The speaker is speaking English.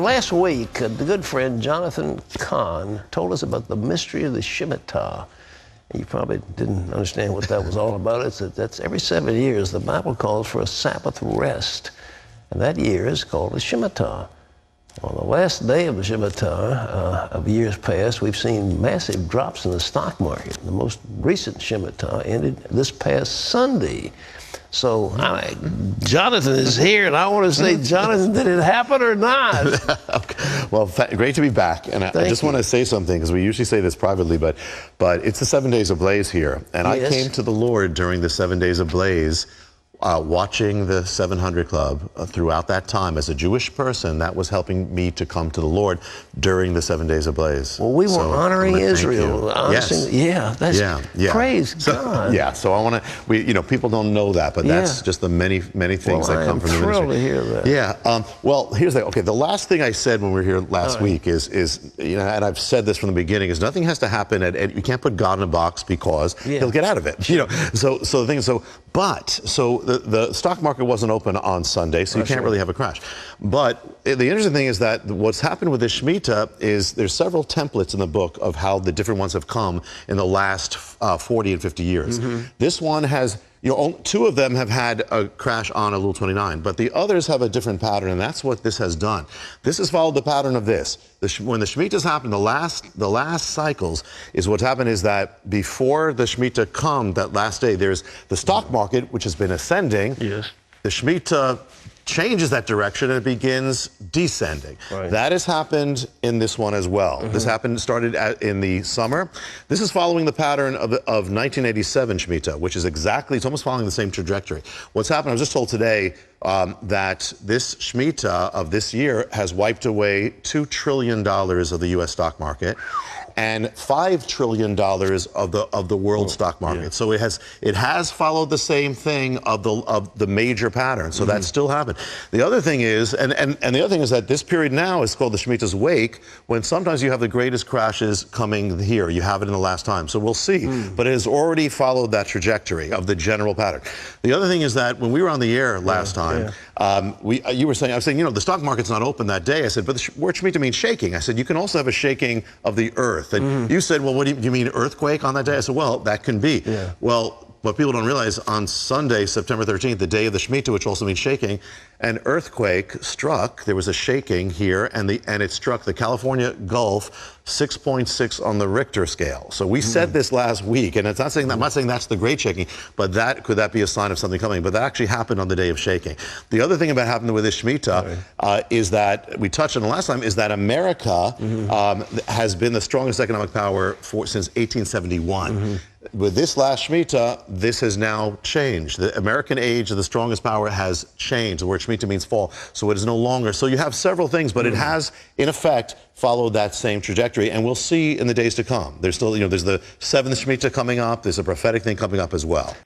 last week, the good friend Jonathan Cahn told us about the mystery of the Shemitah. You probably didn't understand what that was all about. That's every 7 years, the Bible calls for a Sabbath rest. And that year is called the Shemitah. On the last day of the Shemitah of years past, we've seen massive drops in the stock market. The most recent Shemitah ended this past Sunday. So Jonathan is here, and I want to say, Jonathan, did it happen or not? Okay. Well, great to be back. And I just want to say something, because we usually say this privately, but it's the 7 days of Blaze here. And yes. I came to the Lord during the 7 days of Blaze, watching the 700 Club throughout that time. As a Jewish person, that was helping me to come to the Lord during the 7 days of Blaze. Well, we were honoring Israel. Yes. Yeah, that's praise God. Yeah, so I want to, people don't know that, but that's just the many things that come from the ministry. I'm thrilled to hear that. Yeah, well, here's the last thing I said when we were here last week is, and I've said this from the beginning, is nothing has to happen you can't put God in a box because he'll get out of it. So the thing is, the stock market wasn't open on Sunday, so you can't really have a crash. But the interesting thing is that what's happened with this Shemitah is there's several templates in the book of how the different ones have come in the last 40 and 50 years. This one has, two of them have had a crash on Elul 29, but the others have a different pattern, and that's what this has done. This has followed the pattern of this. When the Shemitahs happened, the last cycles is what's happened is that before the Shemitah come, that last day, there's the stock market, which has been ascending. Yes. The Shemitah changes that direction and it begins descending. Right. That has happened in this one as well. This started in the summer. This is following the pattern of 1987 Shemitah, which is it's almost following the same trajectory. What's happened, I was just told today that this Shemitah of this year has wiped away $2 trillion of the U.S. stock market and $5 trillion of the world stock market. Yeah. So it has followed the same thing of the major pattern. So that still happened. The other thing is, and the other thing is that this period now is called the Shemitah's wake, when sometimes you have the greatest crashes coming here. You have it in the last time. So we'll see. But it has already followed that trajectory of the general pattern. The other thing is that when we were on the air last time, you were saying, I was saying, the stock market's not open that day. I said, but the word Shemitah means shaking. I said, you can also have a shaking of the earth. And you said, well, what do you mean, earthquake on that day? I said, well, that can be. Yeah. Well, what people don't realize, on Sunday, September 13th, the day of the Shemitah, which also means shaking, an earthquake struck. There was a shaking here, and it struck the California Gulf, 6.6 on the Richter scale. So we said this last week, and I'm not saying that's the great shaking, but could that be a sign of something coming? But that actually happened on the day of shaking. The other thing about happening with this Shemitah is that we touched on the last time, is that America has been the strongest economic power since 1871. With this last Shemitah, this has now changed. The American age of the strongest power has changed. The word Shemitah means fall, so it is no longer. So you have several things, but it has, in effect, followed that same trajectory, and we'll see in the days to come. There's still, there's the 7th Shemitah coming up. There's a prophetic thing coming up as well.